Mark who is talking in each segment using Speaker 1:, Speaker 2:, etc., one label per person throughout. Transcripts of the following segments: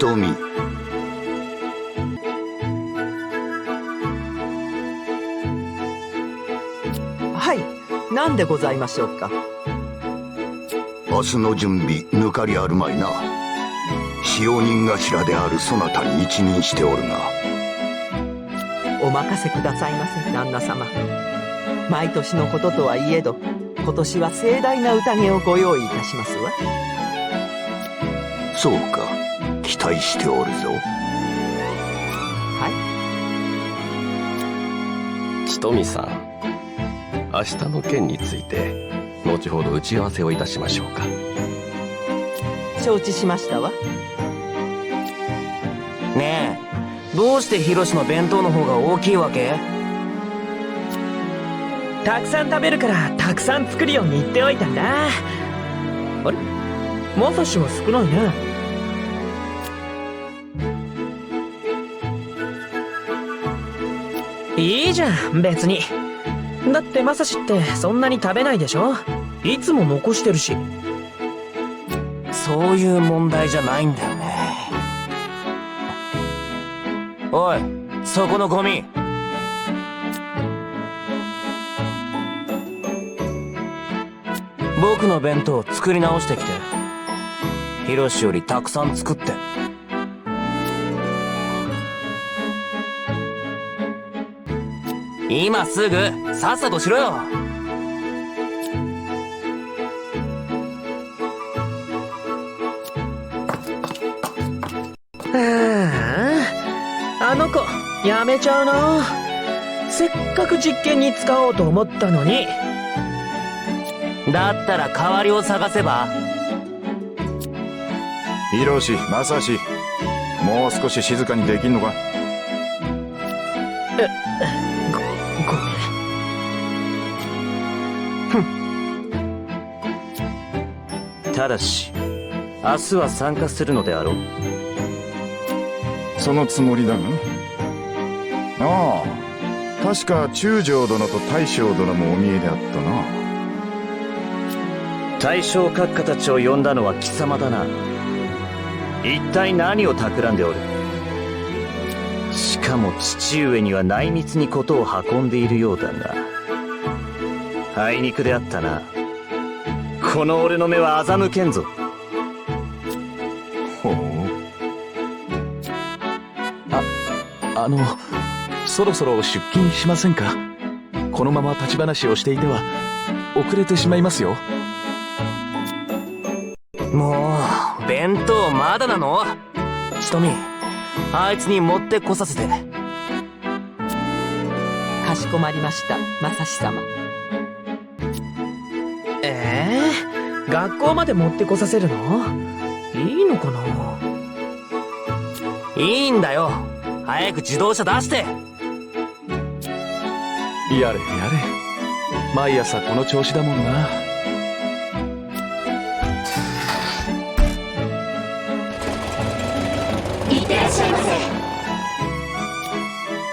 Speaker 1: 瞳。
Speaker 2: はい、何でございましょうか。
Speaker 1: 明日の準備抜かりあるまいな。使用人頭であるそなたに一任しておるが。
Speaker 2: お任せくださいませ、旦那様。毎年のこととはいえど、今年は盛大な宴をご用意いたしますわ。
Speaker 1: そうか、期待しておるぞ。
Speaker 2: は
Speaker 3: い。ちとみさん、明日の件について後ほど打ち合わせをいたしましょうか。
Speaker 2: 承知しましたわ。
Speaker 4: ねえ、どうしてヒロシの弁当の方が大きいわけ？
Speaker 5: たくさん食べるからたくさん作るように言っておいたんだ。あれ、マサシは少ないね。いいじゃん別に。だってマサシってそんなに食べないでしょ。いつも残してるし。
Speaker 4: そういう問題じゃないんだよね。おい、そこのゴミ。僕の弁当作り直してきて。ヒロシよりたくさん作って。今すぐさっさとしろよ。
Speaker 5: あの子やめちゃうな。せっかく実験に使おうと思ったのに。
Speaker 4: だったら代わりを探せば。
Speaker 6: ヒロシ、マサシ、もう少し静かにできんのか。
Speaker 5: ごめ
Speaker 4: ん。ただし明日は参加するのであろう。
Speaker 6: そのつもりだが。ああ、確か中将殿と大将殿もお見えであったな。
Speaker 4: 大将閣下たちを呼んだのは貴様だな。一体何を企んでおる。しかも父上には内密に事を運んでいるようだな。あいにくであったな。この俺の目は欺けんぞ。
Speaker 6: ほう。
Speaker 7: そろそろ出勤しませんか。このまま立ち話をしていては遅れてしまいますよ。
Speaker 4: もう弁当まだなの？ちとみ、あいつに持ってこさせて。
Speaker 2: かしこまりました、マサシ様。
Speaker 5: 学校まで持ってこさせるの？いいのかな？
Speaker 4: いいんだよ。早く自動車出して。
Speaker 7: やれやれ、毎朝この調子だもんな。
Speaker 8: いってらっしゃいませ。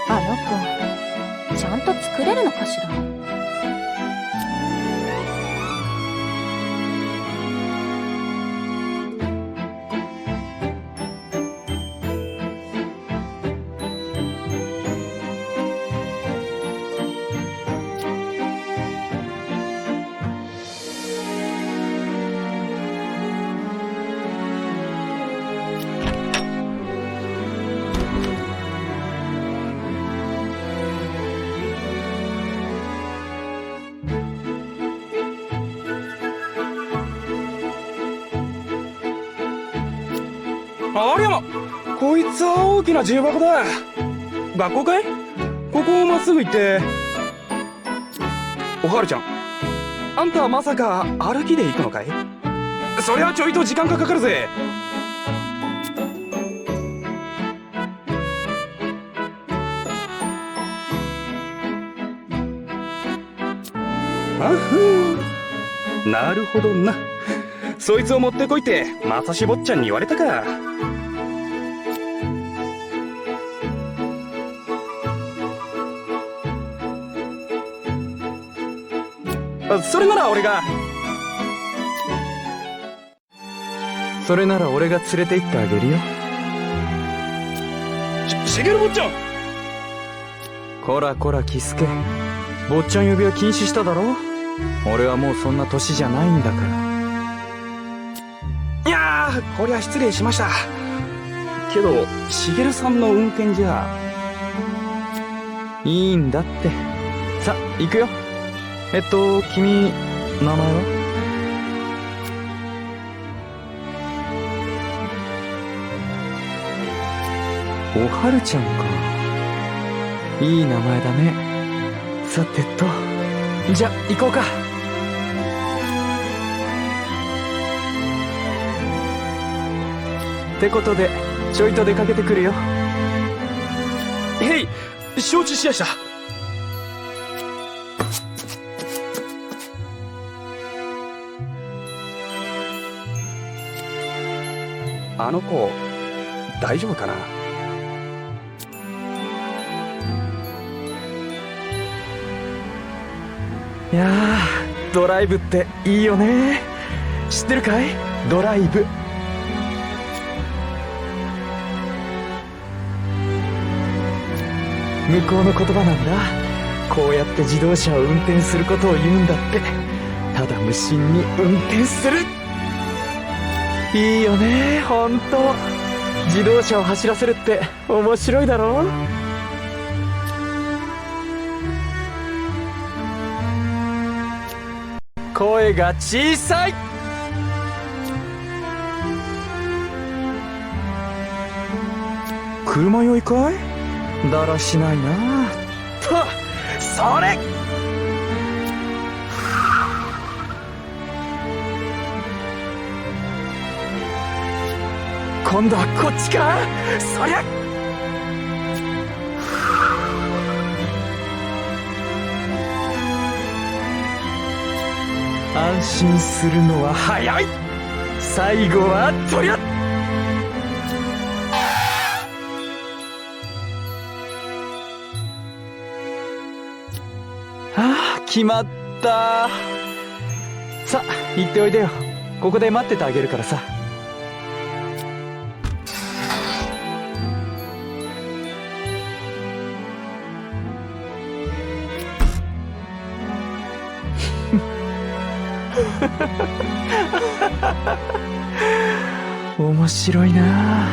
Speaker 9: あの子ちゃんと作れるのかしら。
Speaker 5: ありゃま、こいつは大きな重箱だ。学校かい？ここをまっすぐ行って。おはるちゃん、あんたはまさか歩きで行くのかい？そりゃちょいと時間がかかるぜ。あふん、なるほどな。そいつを持ってこいってまさし坊ちゃんに言われたか。それなら俺が
Speaker 7: 連れて行ってあげるよ。
Speaker 5: しげる坊ちゃん。
Speaker 8: こらこらキスケ、坊ちゃん呼びは禁止しただろ。俺はもうそんな年じゃないんだから。
Speaker 5: いやー、こりゃ失礼しました。けどしげるさんの運転じゃ。
Speaker 8: いいんだって。さ、行くよ。君、名前は？おはるちゃんか。いい名前だね。さてと、じゃ、行こうか。ってことで、ちょいと出かけてくるよ。
Speaker 5: へい、承知しやした。あの子大丈夫かな。
Speaker 8: いやー、ドライブっていいよね。知ってるかい？ドライブ。向こうの言葉なんだ。こうやって自動車を運転することを言うんだって。ただ無心に運転する。いいよね、ほんと。自動車を走らせるって面白いだろ。声が小さい。車酔いかい？だらしないな。と、それ！今度はこっちか？そりゃ！安心するのは早い。最後はとりゃ！ああ、決まった。さ、行っておいでよ。ここで待っててあげるからさ。面白いな。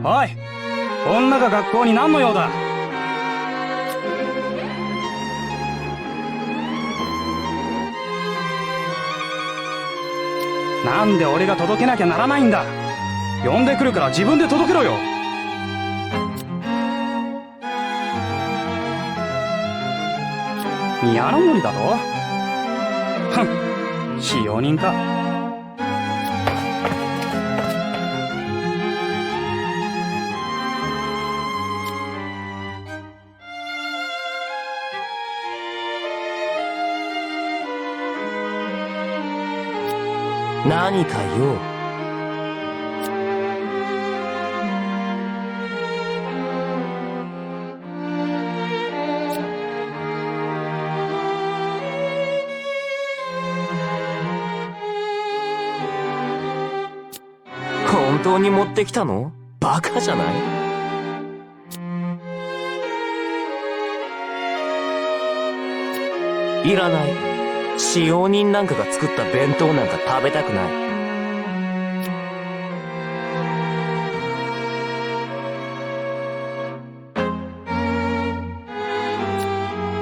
Speaker 5: おい、女が学校に何の用だ。なんで俺が届けなきゃならないんだ。呼んでくるから自分で届けろよ。宮の森だと？ふん、使用人か。
Speaker 4: 何か用？本当に持ってきたの？バカじゃない？いらない。使用人なんかが作った弁当なんか食べたくな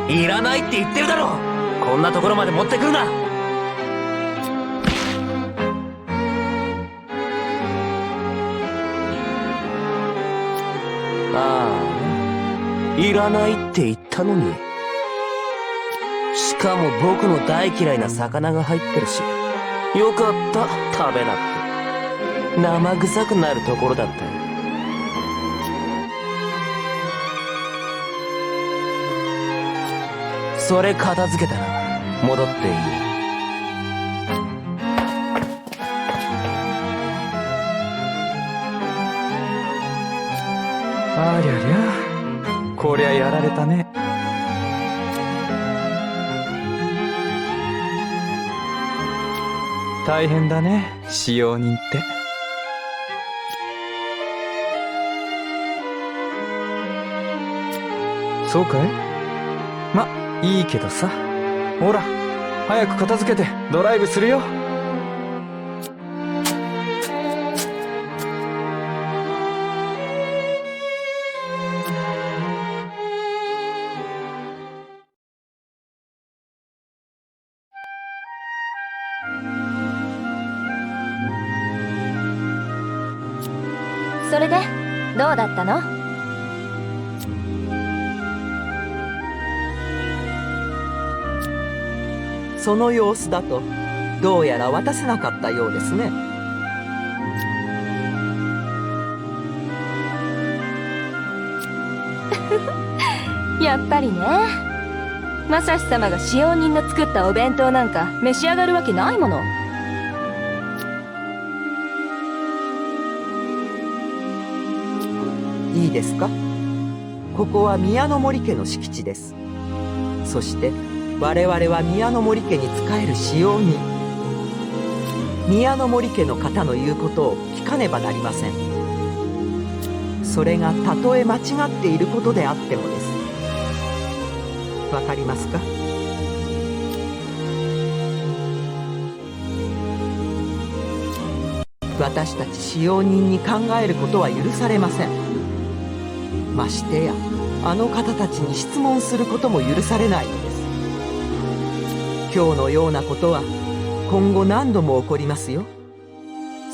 Speaker 4: い。いらないって言ってるだろ。こんなところまで持ってくるな。ああ、いらないって言ったのに。しかも僕の大嫌いな魚が入ってるし。よかった、食べなくて。生臭くなるところだったよ。それ片付けたら戻っていい。
Speaker 8: ありゃりゃ、こりゃやられたね。大変だね、使用人って。そうかい？ま、いいけどさ。ほら、早く片付けてドライブするよ。
Speaker 9: それでどうだったの？
Speaker 2: その様子だとどうやら渡せなかったようですね。
Speaker 9: やっぱりね。マサシ様が使用人の作ったお弁当なんか召し上がるわけないもの。
Speaker 2: いいですか？ここは宮の森家の敷地です。そして我々は宮の森家に仕える使用人。宮の森家の方の言うことを聞かねばなりません。それがたとえ間違っていることであってもです。わかりますか？私たち使用人に考えることは許されません。ましてやあの方たちに質問することも許されないのです。今日のようなことは今後何度も起こりますよ。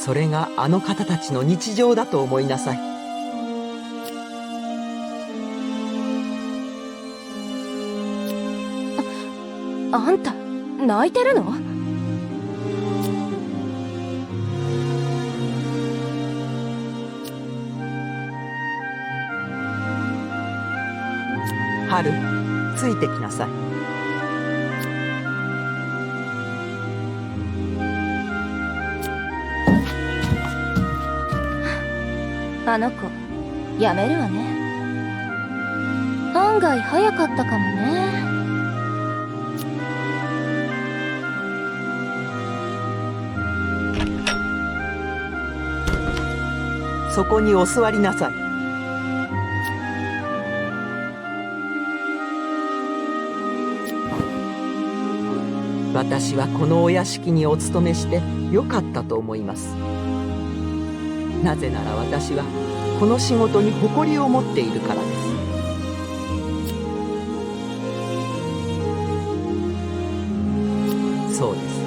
Speaker 2: それがあの方たちの日常だと思いなさい。
Speaker 9: あんた泣いてるの？
Speaker 2: 春、ついてきなさい。
Speaker 9: あの子やめるわね。案外早かったかもね。
Speaker 2: そこにお座りなさい。私はこのお屋敷にお勤めしてよかったと思います。なぜなら私はこの仕事に誇りを持っているからです。そうです。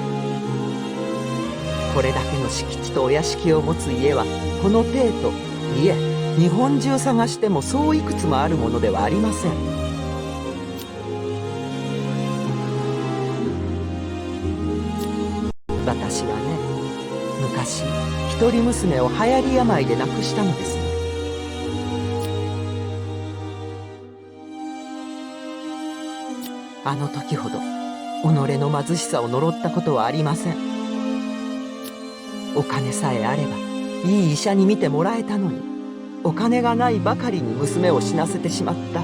Speaker 2: これだけの敷地とお屋敷を持つ家はこの程度、いえ日本中探してもそういくつもあるものではありません。私はね、昔一人娘を流行り病で亡くしたのです。あの時ほど己の貧しさを呪ったことはありません。お金さえあればいい医者に診てもらえたのに、お金がないばかりに娘を死なせてしまった。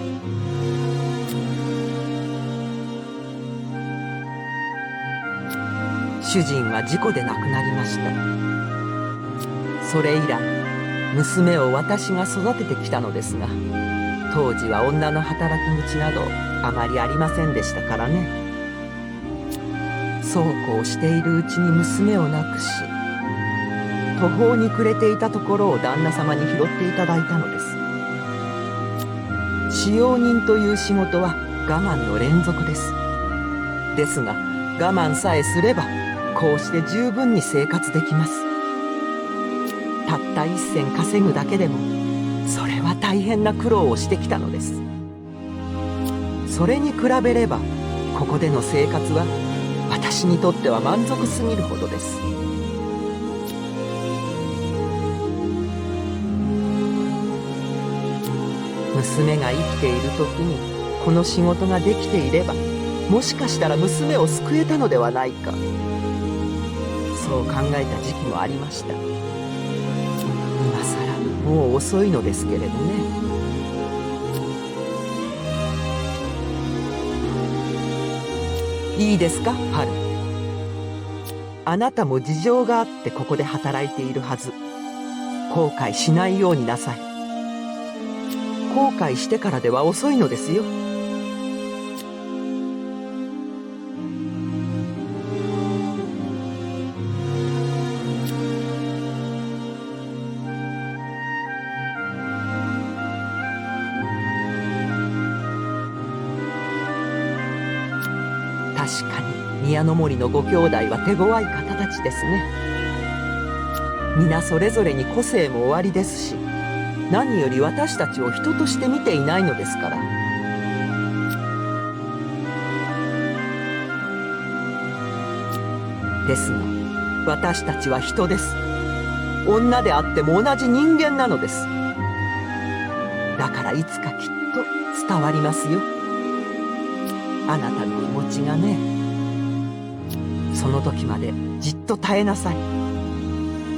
Speaker 2: 主人は事故で亡くなりました。それ以来娘を私が育ててきたのですが、当時は女の働き口などあまりありませんでしたからね。そうこうしているうちに娘を亡くし、途方に暮れていたところを旦那様に拾っていただいたのです。使用人という仕事は我慢の連続です。ですが我慢さえすればこうして十分に生活できます。たった一銭稼ぐだけでもそれは大変な苦労をしてきたのです。それに比べればここでの生活は私にとっては満足すぎるほどです。娘が生きている時にこの仕事ができていればもしかしたら娘を救えたのではないか、そう考えた時期もありました。今さらもう遅いのですけれどね。いいですか、ハル。あなたも事情があってここで働いているはず。後悔しないようになさい。後悔してからでは遅いのですよ。確かに宮の森のご兄弟は手強い方たちですね。皆それぞれに個性もおありですし、何より私たちを人として見ていないのですから。ですが私たちは人です。女であっても同じ人間なのです。だからいつかきっと伝わりますよ、あなたの気持ちがね。その時までじっと耐えなさい。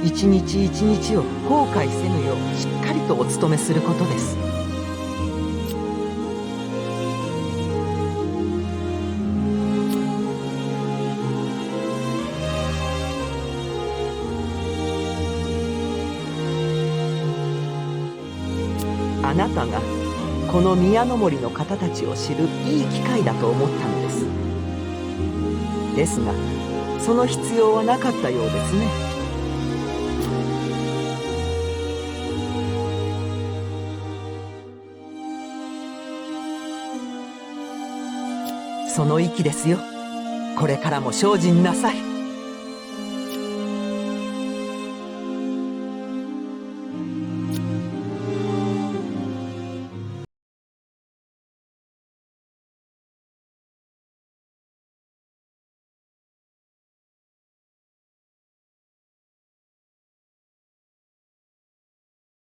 Speaker 2: 一日一日を後悔せぬようしっかりとお務めすることです。あなたがこの宮の森の方たちを知るいい機会だと思ったのです。ですがその必要はなかったようですね。その意気ですよ。これからも精進なさい。